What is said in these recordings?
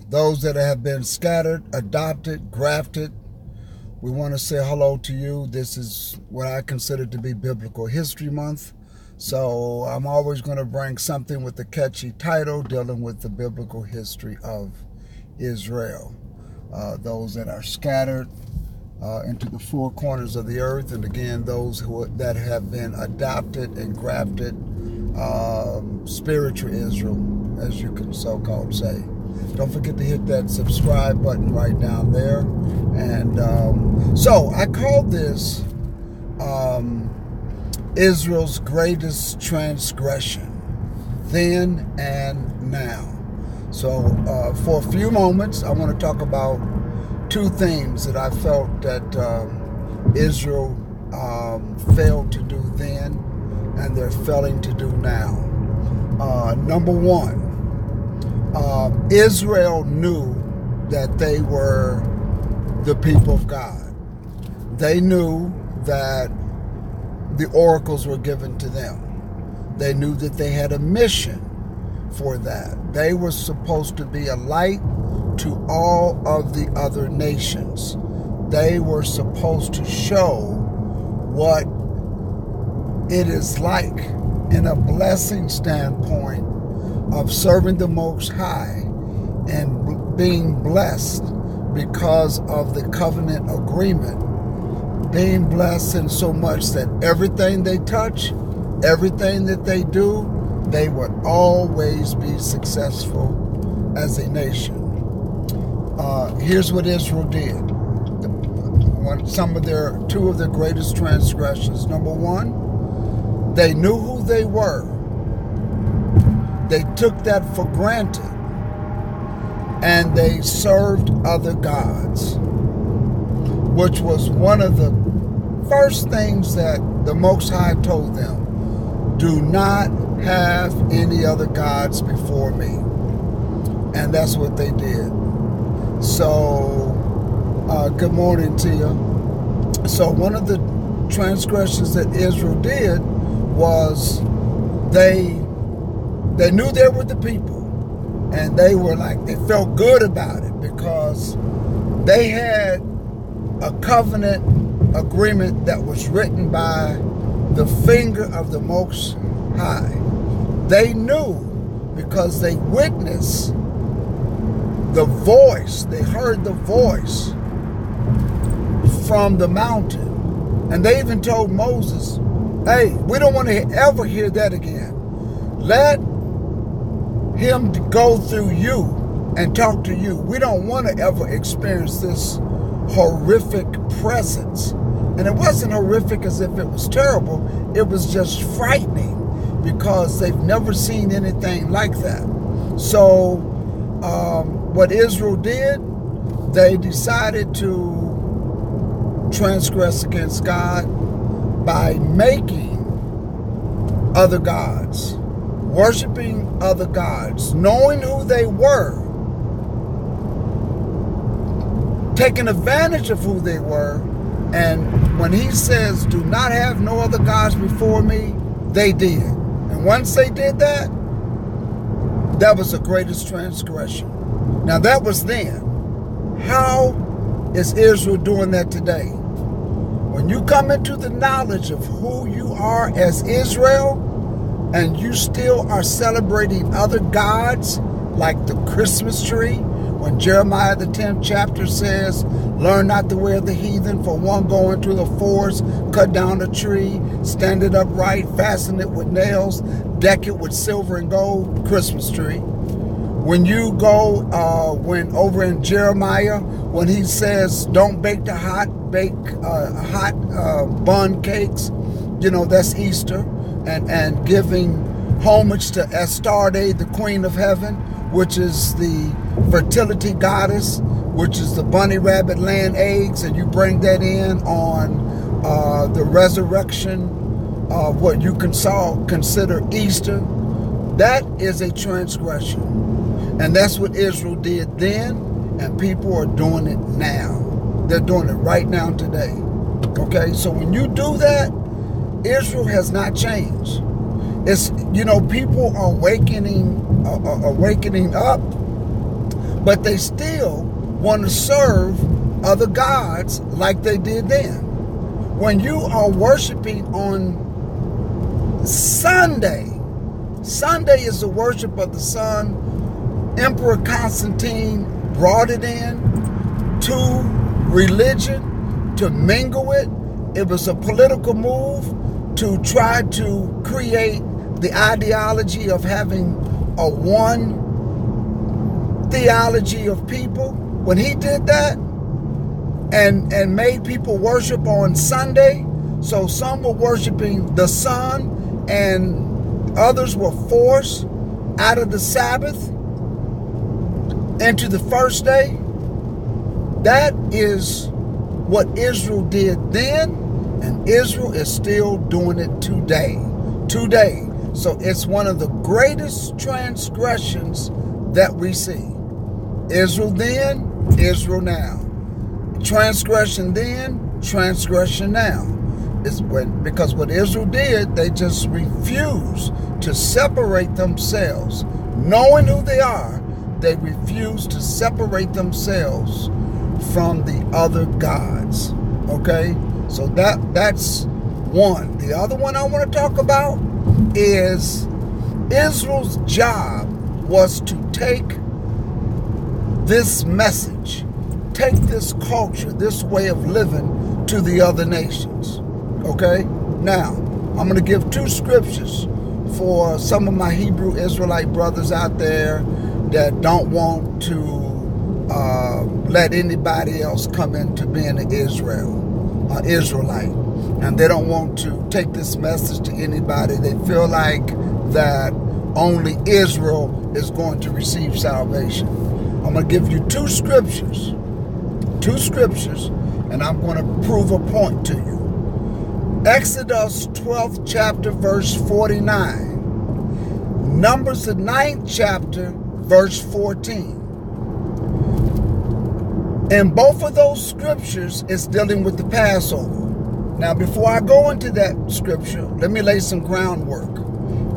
Those that have been scattered, adopted, grafted, we want to say hello to you. This is what I consider to be Biblical History Month. So I'm always going to bring something with a catchy title dealing with the biblical history of Israel. Those that are scattered into the four corners of the earth, and again, those that have been adopted and grafted, spiritual Israel, as you can so-called say. Don't forget to hit that subscribe button right down there. And so I call this Israel's greatest transgression, then and now. So for a few moments, I want to talk about two themes that I felt that Israel failed to do then and they're failing to do now. Number one, Israel knew that they were the people of God. They knew that the oracles were given to them. They knew that they had a mission for that. They were supposed to be a light to all of the other nations. They were supposed to show what it is like in a blessing standpoint of serving the Most High and being blessed because of the covenant agreement, being blessed in so much that everything they touch, everything that they do, they would always be successful as a nation. Here's what Israel did. Two of their greatest transgressions. Number one, they knew who they were. They took that for granted, and they served other gods, which was one of the first things that the Most High told them. Do not have any other gods before me. And that's what they did. So, good morning to you. So one of the transgressions that Israel did was they knew they were the people, and they felt good about it because they had a covenant agreement that was written by the finger of the Most High. They knew because they witnessed the voice, they heard the voice from the mountain. And they even told Moses, hey, we don't want to ever hear that again. Let him go through you and talk to you. We don't want to ever experience this horrific presence. And it wasn't horrific as if it was terrible. It was just frightening because they've never seen anything like that. So what Israel did, they decided to transgress against God by making other gods, worshiping other gods, knowing who they were, taking advantage of who they were. And when he says, do not have no other gods before me, they did. And once they did that, that was the greatest transgression. Now that was then. How is Israel doing that today? When you come into the knowledge of who you are as Israel, and you still are celebrating other gods like the Christmas tree, when Jeremiah the 10th chapter says, learn not the way of the heathen, for one go into the forest, cut down a tree, stand it upright, fasten it with nails, deck it with silver and gold, Christmas tree. When you go, when over in Jeremiah, when he says, don't bake the hot bun cakes, you know, that's Easter, and giving homage to Astarte, the queen of heaven, which is the fertility goddess, which is the bunny rabbit laying eggs, and you bring that in on the resurrection of what you consider Easter. That is a transgression. And that's what Israel did then, and people are doing it now. They're doing it right now today. Okay, so when you do that, Israel has not changed. It's, you know, people are awakening up, but they still want to serve other gods like they did then. When you are worshiping on Sunday, Sunday is the worship of the sun. Emperor Constantine brought it in to religion, to mingle it. It was a political move to try to create the ideology of having a one theology of people. When he did that and made people worship on Sunday, so some were worshiping the sun and others were forced out of the Sabbath into the first day. That is what Israel did then, and Israel is still doing it today. So it's one of the greatest transgressions that we see. Israel then, Israel now. Transgression then, transgression now. Because what Israel did, they just refused to separate themselves. Knowing who they are, they refused to separate themselves from the other gods. Okay? So that's one. The other one I want to talk about is Israel's job was to take this message, take this culture, this way of living to the other nations. Okay? Now, I'm going to give two scriptures for some of my Hebrew Israelite brothers out there that don't want to let anybody else come into being an Israelite. And they don't want to take this message to anybody. They feel like that only Israel is going to receive salvation. I'm going to give you two scriptures, and I'm going to prove a point to you. Exodus 12th chapter, verse 49. Numbers the 9th chapter, verse 14. In both of those scriptures, it's dealing with the Passover. Now, before I go into that scripture, let me lay some groundwork.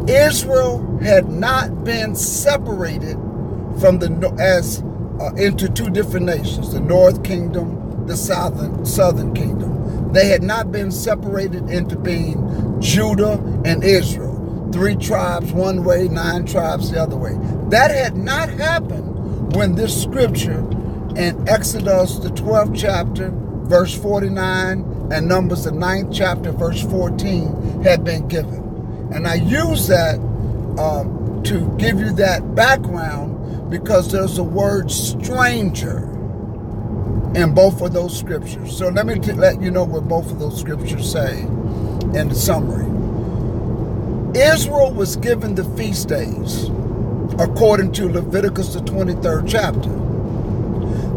Israel had not been separated from into two different nations, the North Kingdom, the Southern Kingdom. They had not been separated into being Judah and Israel. 3 tribes one way, 9 tribes the other way. That had not happened when this scripture in Exodus, the 12th chapter, verse 49, and Numbers, the 9th chapter, verse 14, had been given. And I use that to give you that background because there's a word stranger in both of those scriptures. So let me let you know what both of those scriptures say in the summary. Israel was given the feast days according to Leviticus, the 23rd chapter.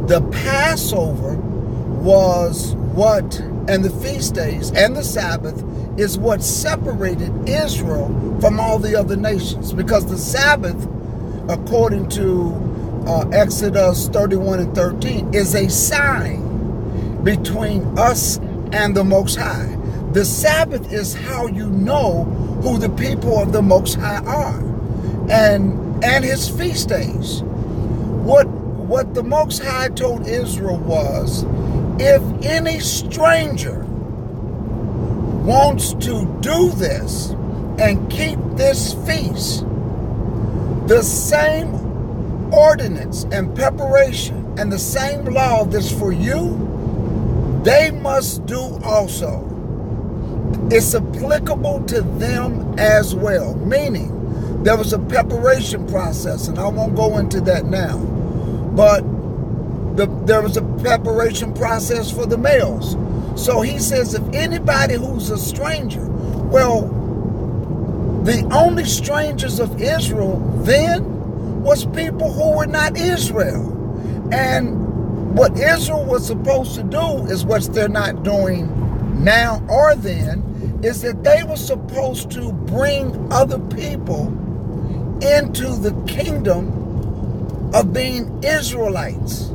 The Passover was what, and the feast days and the Sabbath is what separated Israel from all the other nations. Because the Sabbath, according to Exodus 31 and 13, is a sign between us and the Most High. The Sabbath is how you know who the people of the Most High are. And his feast days. What the Most High told Israel was, if any stranger wants to do this and keep this feast, the same ordinance and preparation and the same law that's for you, they must do also. It's applicable to them as well, meaning there was a preparation process, and I won't go into that now, but there was a preparation process for the males. So he says, if anybody who's a stranger, well, the only strangers of Israel then was people who were not Israel. And what Israel was supposed to do is what they're not doing now or then, is that they were supposed to bring other people into the kingdom of being Israelites.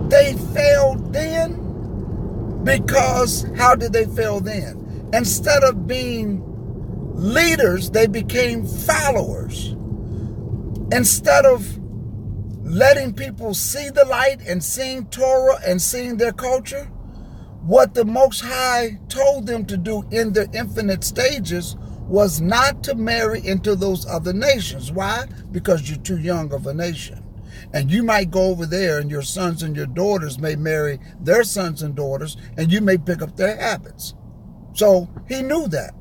They failed then because, how did they fail then? Instead of being leaders, they became followers. Instead of letting people see the light and seeing Torah and seeing their culture, what the Most High told them to do in their infinite stages was not to marry into those other nations. Why? Because you're too young of a nation. And you might go over there and your sons and your daughters may marry their sons and daughters, and you may pick up their habits. So he knew that.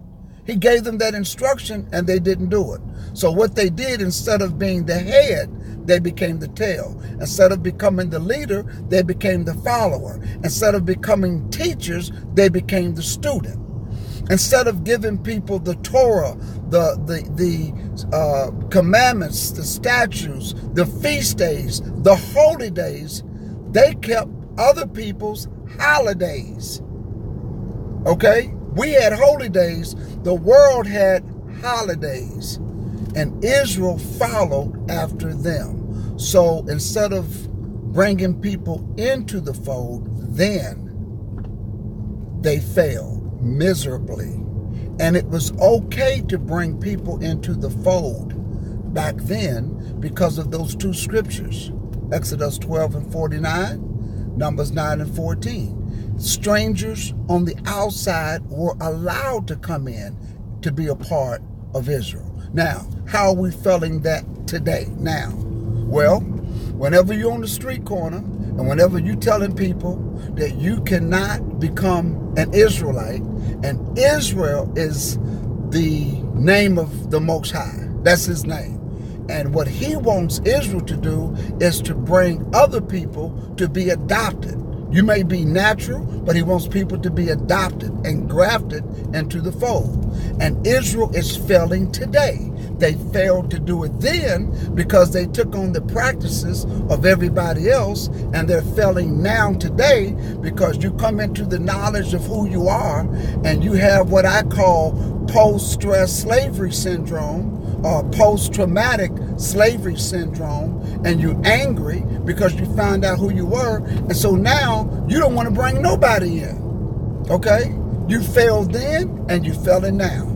He gave them that instruction and they didn't do it. So what they did, instead of being the head, they became the tail. Instead of becoming the leader, they became the follower. Instead of becoming teachers, they became the student. Instead of giving people the Torah, the commandments, the statutes, the feast days, the holy days, they kept other people's holidays. Okay? We had holy days. The world had holidays. And Israel followed after them. So instead of bringing people into the fold, then they failed miserably. And it was okay to bring people into the fold back then because of those two scriptures, Exodus 12 and 49, Numbers 9 and 14. Strangers on the outside were allowed to come in to be a part of Israel. Now, how are we feeling that today? Now, well, whenever you're on the street corner and whenever you're telling people that you cannot become an Israelite, and Israel is the name of the Most High. That's his name. And what he wants Israel to do is to bring other people to be adopted. You may be natural, but he wants people to be adopted and grafted into the fold. And Israel is failing today. They failed to do it then because they took on the practices of everybody else, and they're failing now today because you come into the knowledge of who you are and you have what I call post-stress slavery syndrome or post-traumatic slavery syndrome, and you're angry because you found out who you were, and so now you don't want to bring nobody in. Okay? You failed then and you failing now.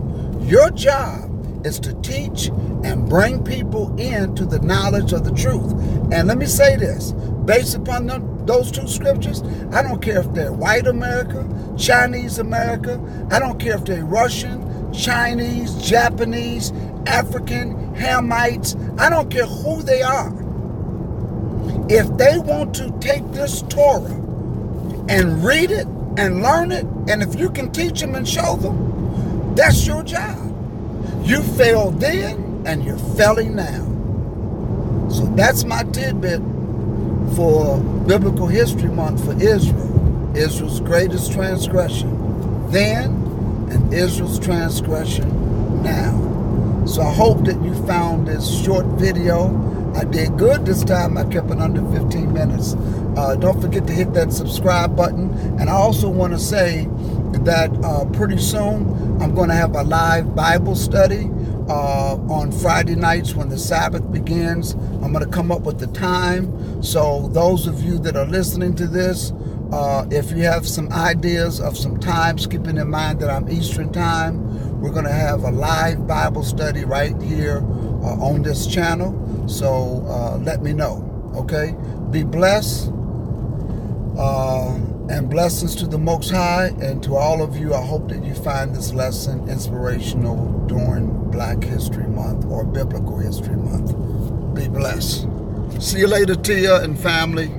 Your job is to teach and bring people into the knowledge of the truth. And let me say this, based upon those two scriptures, I don't care if they're white America, Chinese America, I don't care if they're Russian, Chinese, Japanese, African, Hamites, I don't care who they are. If they want to take this Torah and read it and learn it, and if you can teach them and show them, that's your job. You failed then, and you're failing now. So that's my tidbit for Biblical History Month for Israel. Israel's greatest transgression then, and Israel's transgression now. So I hope that you found this short video. I did good this time. I kept it under 15 minutes. Don't forget to hit that subscribe button. And I also want to say that pretty soon I'm going to have a live Bible study on Friday nights when the Sabbath begins. I'm going to come up with the time. So those of you that are listening to this, if you have some ideas of some times, keeping in mind that I'm Eastern time, we're going to have a live Bible study right here on this channel. So let me know, okay? Be blessed. And blessings to the Most High, and to all of you. I hope that you find this lesson inspirational during Black History Month or Biblical History Month. Be blessed. See you later, Tia and family.